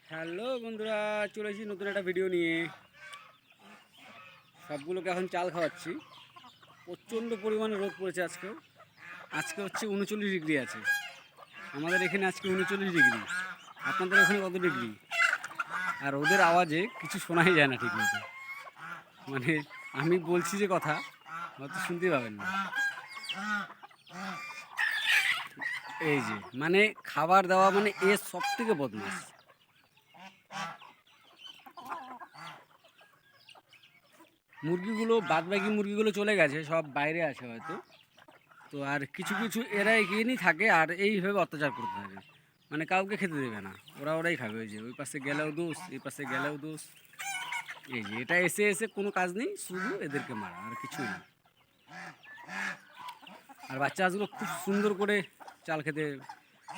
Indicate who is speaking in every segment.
Speaker 1: Hello বন্ধুরা, চলে এসেছি নতুন একটা ভিডিও নিয়ে। সবগুলোকে এখন চাল খাওয়াচ্ছি। প্রচণ্ড পরিমাণে রোদ পড়েছে আজকেও। আজকে হচ্ছে 39 ডিগ্রি আছে আমাদের এখানে, আজকে 39 ডিগ্রি। আপনাদের ওখানে কত ডিগ্রি? আর ওদের আওয়াজে কিছু শোনাই যায় না ঠিক মতো। মানে আমি বলছি যে কথা হয়তো শুনতেই পাবেন না। এই যে মানে খাবার দেওয়া মানে এর সব থেকে বদমাস। মুরগিগুলো বাদবাকি মুরগিগুলো চলে গেছে, সব বাইরে আছে হয়তো। তো আর কিছু কিছু এরা এগিয়েই থাকে আর এইভাবে অত্যাচার করতে থাকে। মানে কাউকে খেতে দেবে না, ওরাই খাবে। ওই যে ওই পাশে গেলেও দোষ, এই পাশে গেলেও দোষ। এই যে এটা এসে এসে কোনো কাজ নেই, শুধু এদেরকে মারা, আর কিছুই না। আর বাচ্চা হাঁসগুলো খুব সুন্দর করে চাল খেতে,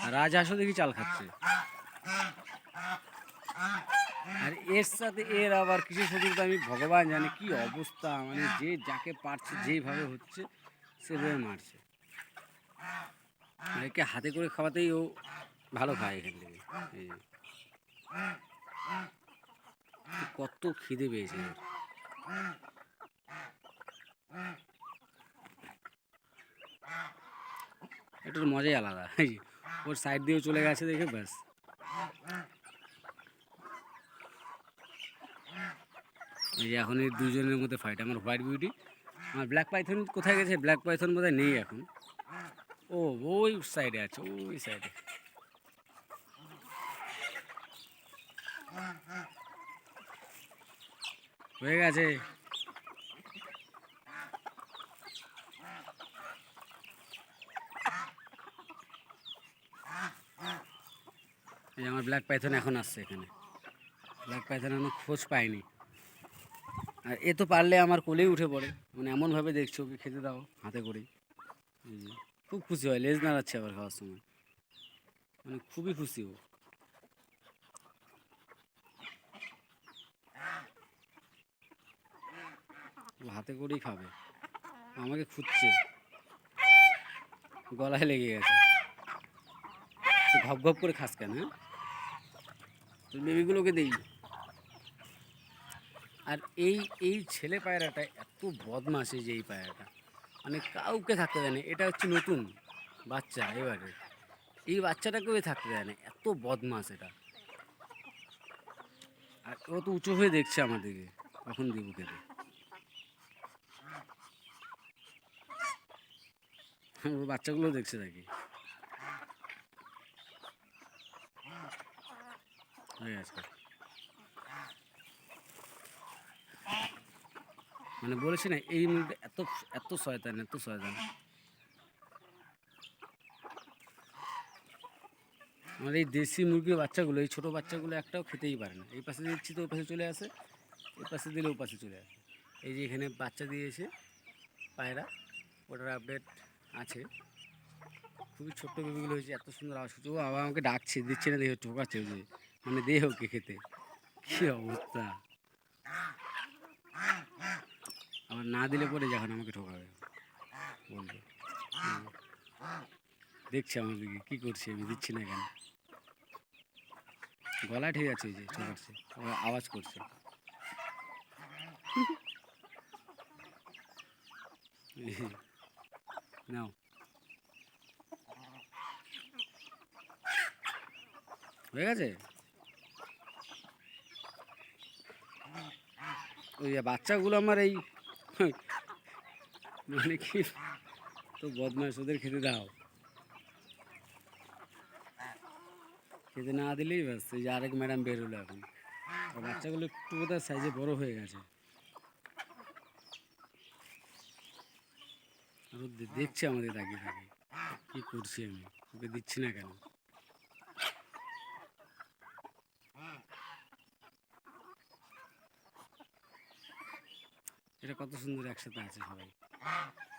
Speaker 1: আর রাজহাঁসও দেখি চাল খাচ্ছে। আর এর সাথে এর আবার কিছু শত্রুতা আমি ভগবান জানি কি অবস্থা। মানে যে যাকে পারছে, যেইভাবে হচ্ছে সেভাবে মারছে। একে হাতে করে খাওয়াতেই ও ভালো খায় এখান থেকে। এই কত খিদে পেয়েছে ওর। এটার মজাই আলাদা। এই যে ওর সাইড দিয়েও চলে গেছে দেখে ব্যাস। এই যে এখন এই দুজনের মধ্যে ফাইট, আমার হোয়াইট বিউটি, আমার ব্ল্যাক পাইথন কোথায় গেছে? ব্ল্যাক পাইথন বোধহয় নেই এখন। ও ওই সাইডে আছে, ওই সাইডে। হয়ে গেছে। এই আমার ব্ল্যাক পাইথন এখন আসছে এখানে। ব্ল্যাক পাইথন এখনো খোঁজ পায়নি। আর এ তো পারলে আমার কোলেই উঠে পড়ে, মানে এমনভাবে দেখছো ওকে খেতে দাও হাতে করেই। এই যে খুব খুশি হয়, লেজ নাড়াচ্ছে আবার খাওয়ার সময়, মানে খুবই খুশি ও। ও হাতে করেই খাবে, আমাকে খুঁজছে, গলায় লেগে গেছে। ঘপ ঘপ করে খাস কেন? হ্যাঁ, তোর বেবিগুলোকে দেই। আর এই এই ছেলে পায়রাটা এত বদমাশ, এই যে এই পায়রাটা মানে কাউকে থাকতে দেয় না। এটা হচ্ছে নতুন বাচ্চা এবারে, এই বাচ্চাটাকেও থাকতে দেয় না, এত বদমাশ এটা। আর ও তো উঁচু হয়ে দেখছে আমাদেরকে, কখন দিব খেতে। ওর বাচ্চাগুলো দেখছে নাকি। হয়ে গেছে, মানে বলেছি না এই মুরগিটা এত এত শয়তান, এত শয়তান। আমার এই দেশি মুরগির বাচ্চাগুলো, এই ছোটো বাচ্চাগুলো একটাও খেতেই পারে না। এই পাশে দিচ্ছি তো ওই পাশে চলে আসে, এই পাশে দিলে ও পাশে চলে আসে। এই যে এখানে বাচ্চা দিয়েছে পায়রা, ওটার আপডেট আছে। খুবই ছোট্ট বেবিগুলো হয়েছে, এত সুন্দর আওয়াজ করছে। ও আবার আমাকে ডাকছে, দিচ্ছে না, দেখে ঠোকাচ্ছে যে, মানে দেহ ওকে খেতে। কী অবস্থা! আবার না দিলে পরে যখন আমাকে ঠকাবে বলবে। দেখছে আমাদেরকে কী করছে, আমি দিচ্ছি না কেন। গলা ঠিক আছে, যে ঠকাচ্ছে, আবার আওয়াজ করছে। নাও, হয়ে গেছে। ওই যে বাচ্চাগুলো আমার এই মানে কি, তো বদমাস, ওদের খেতে দাও। খেতে না দিলেই ব্যাস। এই যে আরেক ম্যাডাম বের হলো এখন। আর বাচ্চাগুলো একটু বোধহয় সাইজে বড় হয়ে গেছে। আর ও দেখছে আমাদের তাকিয়ে থাকে, কী করছি আমি, ওকে দিচ্ছি না কেন। এটা কত সুন্দর একসাথে আছে সবাই,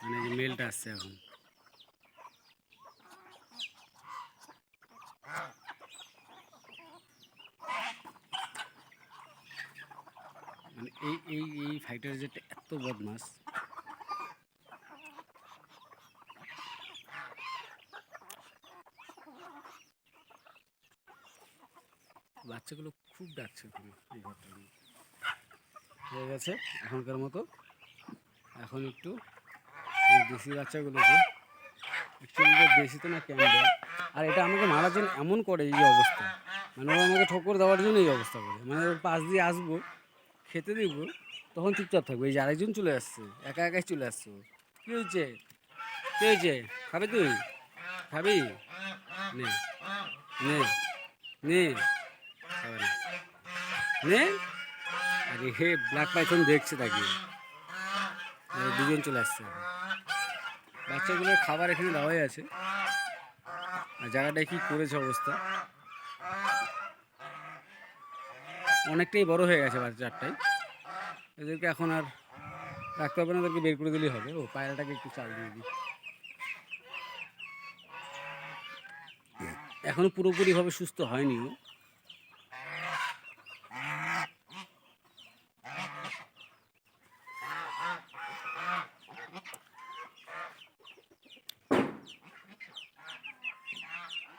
Speaker 1: মানে যে মেলটা আসছে এখন। মানে এই এই এই ফাইটার যেটা এত বদমাস। বাচ্চাগুলো খুব ডাকছে ওখানে এই ঘরটা নিয়ে। হয়ে গেছে এখনকার মতো। এখন একটু দেশি বাচ্চাগুলোকে অ্যাকচুয়ালি দেশি তো না ক্যাম্প দেয়, আর এটা আমাকে মারার জন্য এমন করে এই অবস্থা, মানে ও আমাকে ঠক্কর দেওয়ার জন্য এই অবস্থা করে, মানে ওর পাশ দিয়ে আসবো খেতে দিব তখন চুপচাপ থাকবে। এই যে আরেকজন চলে আসছে, একা একাই চলে আসছে ও। কী হয়েছে, কী হয়েছে, খাবি তুই, খাবি, নে নে নে, খাবে না, নে। আরে হে ব্ল্যাক পাইথন দেখছে তাকে, দুজন চলে আসছে। বাচ্চাগুলোর খাবার এখানে দেওয়াই আছে, আর জায়গাটায় কী করেছে অবস্থা, অনেকটাই বড় হয়ে গেছে বাচ্চাটাই। এদেরকে এখন আর রাখতে হবে না, ওদেরকে বের করে দিলেই হবে। ও পায়রাটাকে একটু চাল দিয়ে দিই। এখনো পুরোপুরিভাবে সুস্থ হয়নি ও।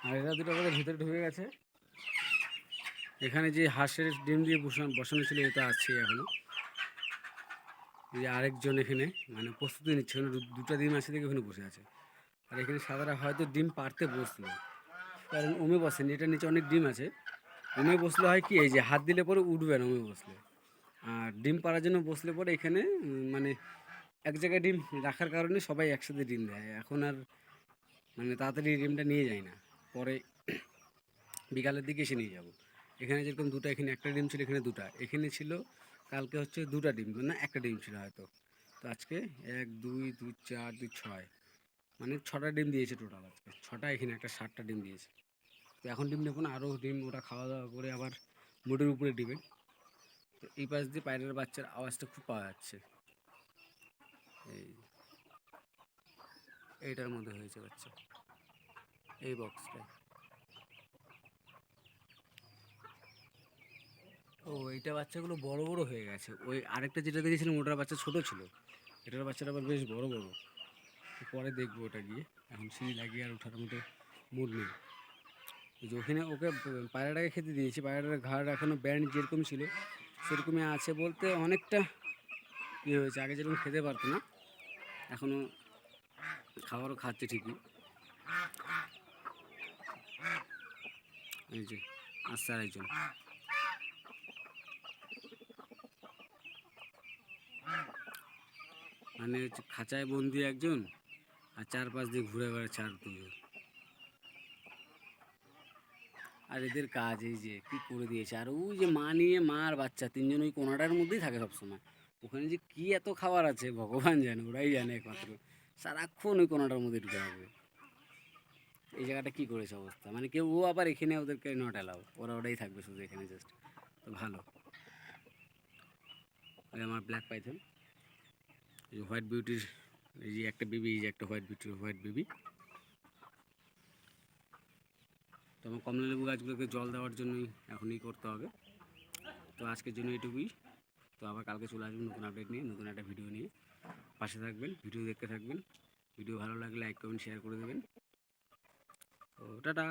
Speaker 1: আর এরা দুটো করে ভিতরে ঢুকে গেছে। এখানে যে হাঁসের ডিম দিয়ে বসানো ছিল এটা আছে এখনো। এই যে আরেকজন এখানে মানে প্রস্তুতি নিচ্ছে, এখানে দুটো ডিম আছে দেখে ওখানে বসে আছে। আর এখানে সাদারা হয়তো ডিম পারতে বসলো, কারণ ওমে বসেনি, এটার নিচে অনেক ডিম আছে। ওমে বসলে হয় কি, এই যে হাত দিলে পরে উঠবে না ওমে বসলে। আর ডিম পাড়ার জন্য বসলে পরে এখানে মানে এক জায়গায় ডিম রাখার কারণে সবাই একসাথে ডিম দেয়। এখন আর মানে তাড়াতাড়ি ডিমটা নিয়ে যায় না, পরে বিকালের দিকে এসে নিয়ে যাব। এখানে যেরকম দুটো, এখানে একটা ডিম ছিল, এখানে দুটা, এখানে ছিল কালকে হচ্ছে দুটা ডিম, না একটা ডিম ছিল হয়তো। তো আজকে 1 2 2 4 2 6, মানে 6টা ডিম দিয়েছে টোটাল আজকে, 6টা, এখানে একটা 7টা ডিম দিয়েছে। তো এখন ডিম নেবো না, আরও ডিম ওটা খাওয়া দাওয়া করে আবার মুডের উপরে ডিবে। তো এই পাশ দিয়ে পায়রার বাচ্চার আওয়াজটা খুব পাওয়া যাচ্ছে। এই এইটার মধ্যে হয়েছে বাচ্চা, এই বক্সটায়। ও এইটা বাচ্চাগুলো বড় বড় হয়ে গেছে। ওই আরেকটা যেটা দেখেছিলাম ওটার বাচ্চা ছোট ছিল, এটার বাচ্চাটা আবার বেশ বড় বড়। পরে দেখবো ওটা গিয়ে, এখন সিঁড়ি লাগিয়ে আর ওঠার মতো মুড নেই। এই যে ওখানে ওকে পায়রাটাকে খেতে দিয়েছি, পায়রাটার ঘাড় এখনও ব্যান্ড যেরকম ছিল সেরকমই আছে, বলতে অনেকটা ইয়ে হয়েছে। আগে যেরকম খেতে পারতো না, এখনও খাবারও খাচ্ছে ঠিকই। এই যে আসছে আরেকজন, মানে হচ্ছে খাঁচায় বন্দি একজন, আর চারপাশ দিয়ে ঘুরে বেড়াচ্ছে আর দুজন। আর এদের কাজ এই যে কী করে দিয়েছে, আর ওই যে মা নিয়ে মা আর বাচ্চা তিনজন ওই কোনাটার মধ্যেই থাকে সবসময়। ওখানে যে কী এত খাবার আছে ভগবান জানে, ওরাই জানে একমাত্র। সারাক্ষণ ওই কোনাটার মধ্যে ঢুকে থাকবে। এই জায়গাটা কী করেছে অবস্থা, মানে কেউ ও আবার এখানে ওদেরকে নট অ্যালাউ, ওরা ওটাই থাকবে শুধু এখানে জাস্ট। তো ভালো। ওই আমার ব্ল্যাক পাইথন, এই যে হোয়াইট বিউটির, এই যে একটা বেবি, এই যে একটা হোয়াইট বিউটির হোয়াইট বেবি। তো আমার কমলালেবু গাছগুলোকে জল দেওয়ার জন্যই এখনই করতে হবে। তো আজকের জন্য এটুকুই। তো আবার কালকে চলে আসবেন নতুন আপডেট নিয়ে, নতুন একটা ভিডিও নিয়ে। পাশে থাকবেন, ভিডিও দেখতে থাকবেন। ভিডিও ভালো লাগলে লাইক কমেন্ট শেয়ার করে দেবেন। তো টাটা।